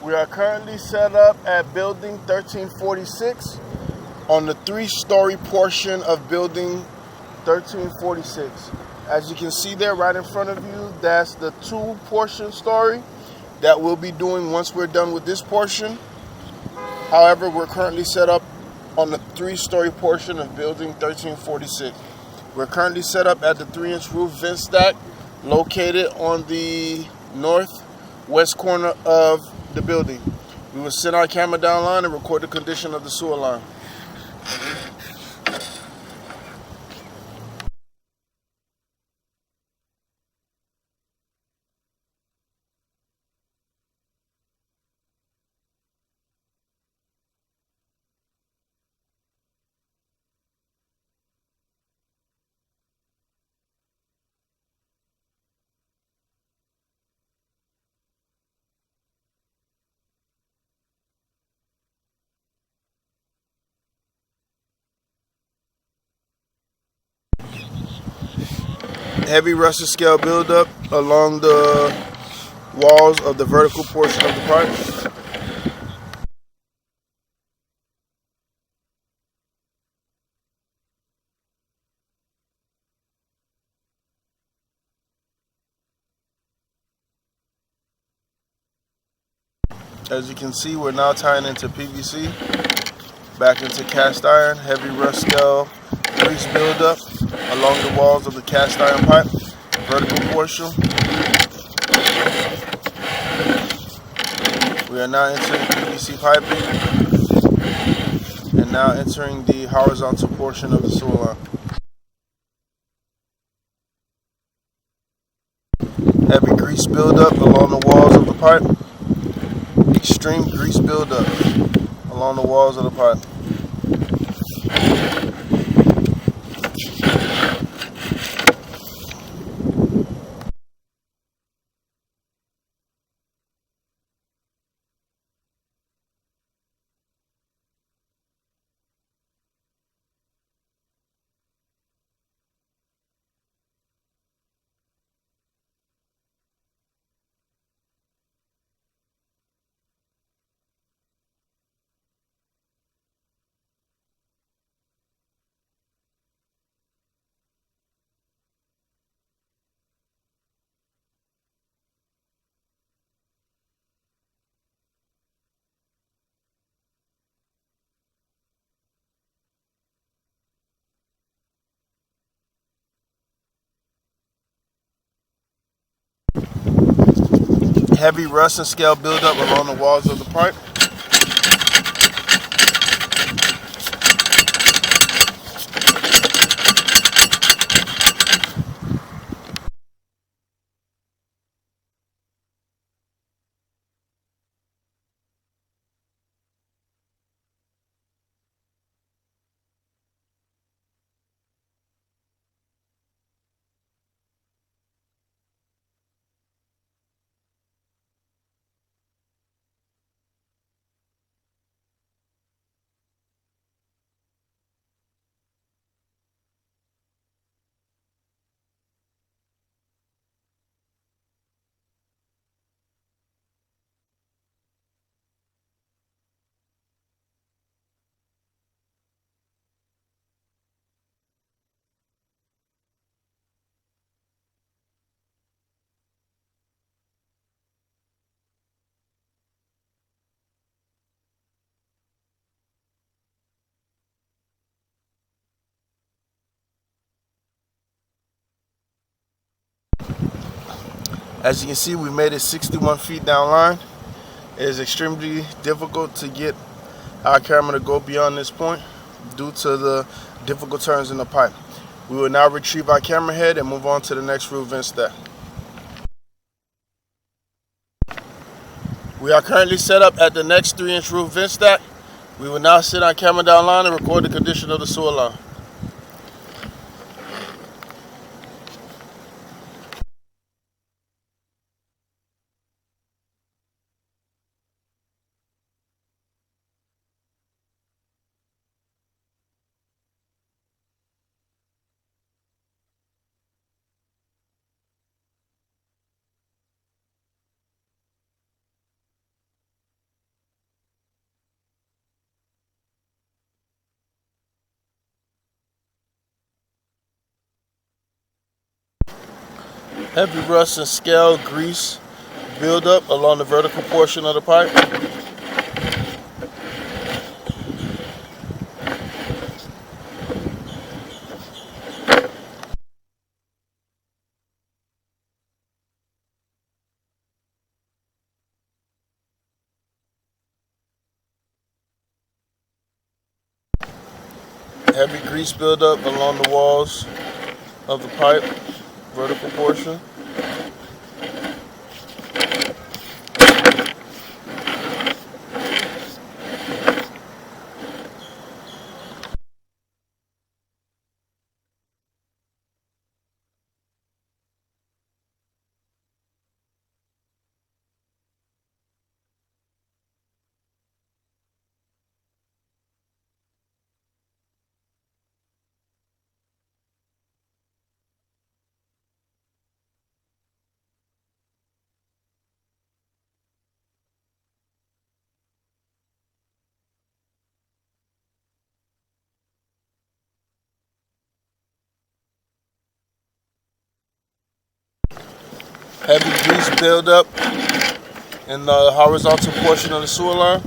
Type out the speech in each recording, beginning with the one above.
We are currently set up at building 1346 on the 3-story portion of building 1346. As you can see there right in front of you, that's the 2-portion story that we'll be doing once we're done with this portion. However, we're currently set up on the 3-story portion of building 1346. We're currently set up at the 3-inch roof vent stack located on the northwest corner of the building. We will sit our camera down line and record the condition of the sewer line. Heavy rusted scale buildup along the walls of the vertical portion of the pipe. As you can see, we're now tying into PVC, back into cast iron. Heavy rust scale grease buildup along the walls of the cast iron pipe, vertical portion. We are now entering PVC piping and now entering the horizontal portion of the sewer line. Heavy grease buildup along the walls of the pipe. Extreme grease buildup along the walls of the pipe. Heavy rust and scale buildup along the walls of the pipe. As you can see, we made it 61 feet down line. It is extremely difficult to get our camera to go beyond this point due to the difficult turns in the pipe. We will now retrieve our camera head and move on to the next roof vent stack. We are currently set up at the next 3-inch roof vent stack. We will now sit our camera down line and record the condition of the sewer line. Heavy rust and scale grease buildup along the vertical portion of the pipe. Heavy grease buildup along the walls of the pipe, vertical portion. Heavy grease buildup in the horizontal portion of the sewer line.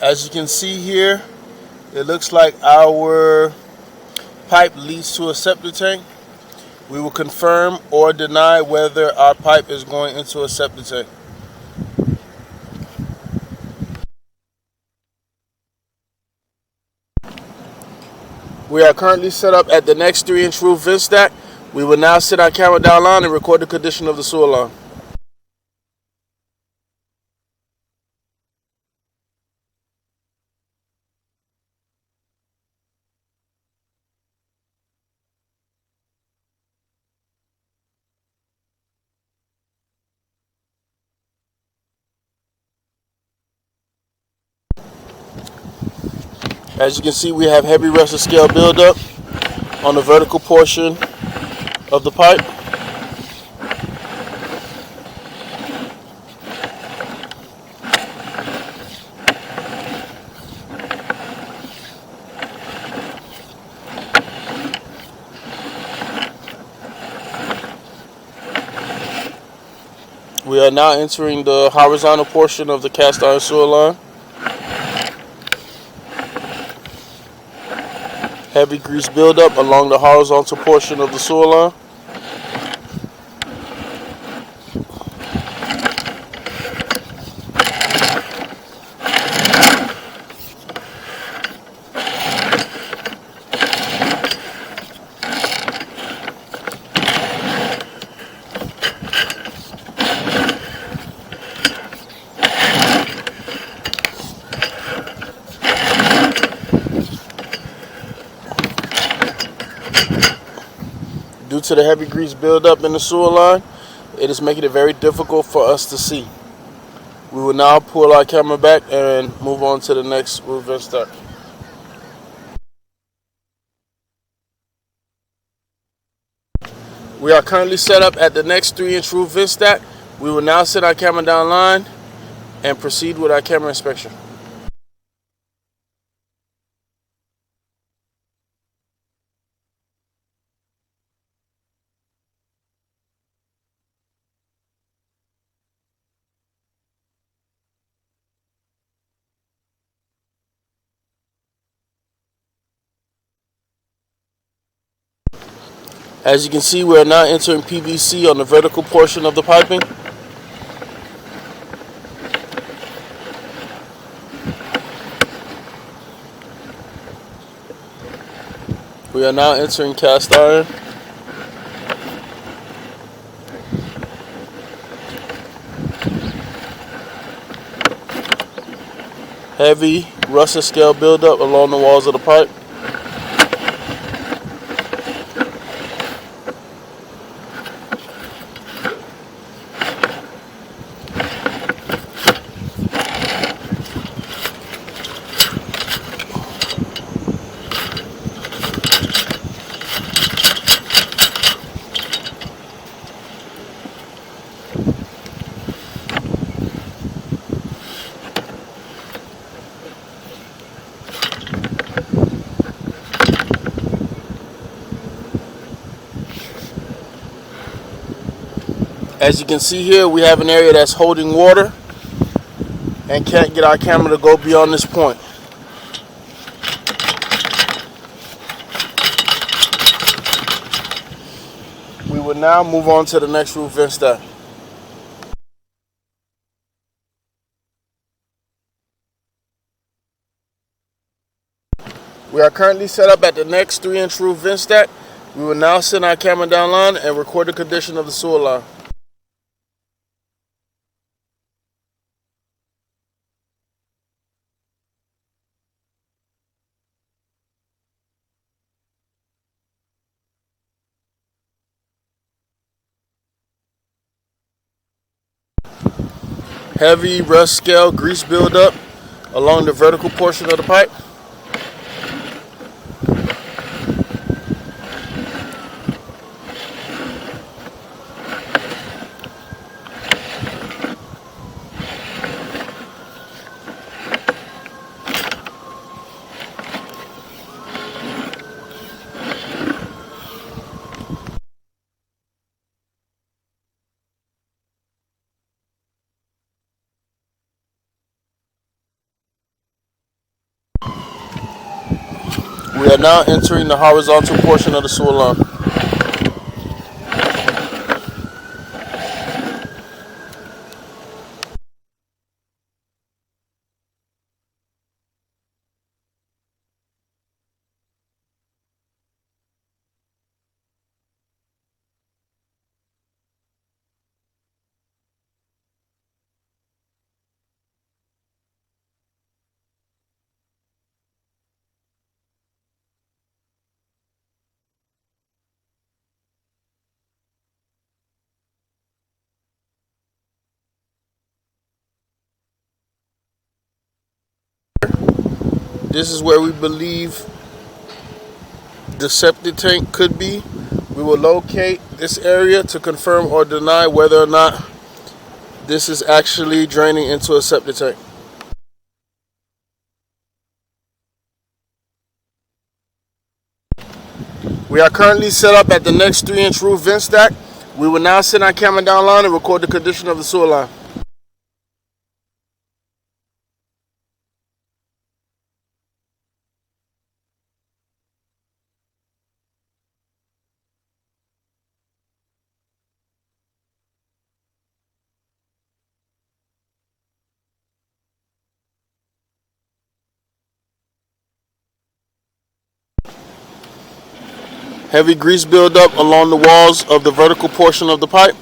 As you can see here, it looks like our pipe leads to a septic tank. We will confirm or deny whether our pipe is going into a septic tank. We are currently set up at the next 3-inch roof vent stack. We will now sit our camera down line and record the condition of the sewer line. As you can see, we have heavy rusted scale buildup on the vertical portion of the pipe. We are now entering the horizontal portion of the cast iron sewer line. Heavy grease buildup along the horizontal portion of the sewer line. Due to the heavy grease buildup in the sewer line, it is making it very difficult for us to see. We will now pull our camera back and move on to the next roof vent stack. We are currently set up at the next 3-inch roof vent stack. We will now set our camera down line and proceed with our camera inspection. As you can see, we are now entering PVC on the vertical portion of the piping. We are now entering cast iron. Heavy rusted scale buildup along the walls of the pipe. As you can see here, we have an area that's holding water and can't get our camera to go beyond this point. We will now move on to the next roof vent stack. We are currently set up at the next 3-inch roof vent stack. We will now send our camera down line and record the condition of the sewer line. Heavy rust scale grease buildup along the vertical portion of the pipe. We are now entering the horizontal portion of the sewer line. This is where we believe the septic tank could be. We will locate this area to confirm or deny whether or not this is actually draining into a septic tank. We are currently set up at the next 3-inch roof vent stack. We will now send our camera down line and record the condition of the sewer line. Heavy grease buildup along the walls of the vertical portion of the pipe.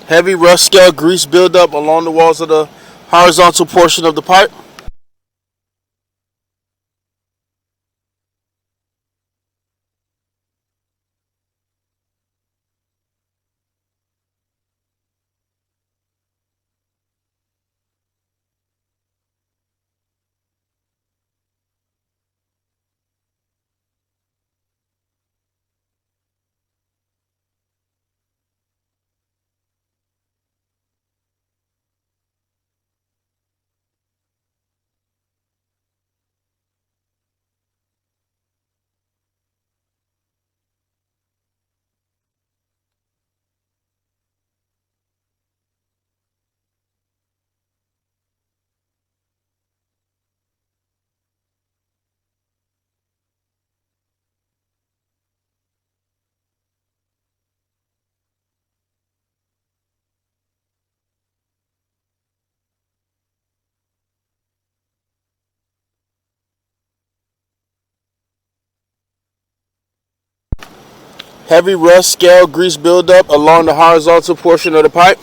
Heavy rust scale grease buildup along the walls of the horizontal portion of the pipe. Heavy rust scale grease buildup along the horizontal portion of the pipe.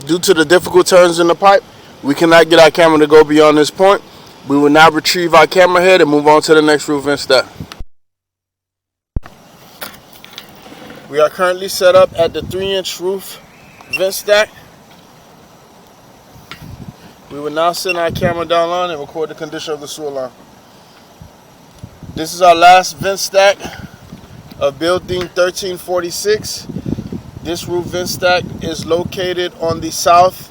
Due to the difficult turns in the pipe, we cannot get our camera to go beyond this point. We will now retrieve our camera head and move on to the next roof vent stack. We are currently set up at the 3-inch roof vent stack. We will now send our camera down line and record the condition of the sewer line. This is our last vent stack of building 1346. This roof vent stack is located on the south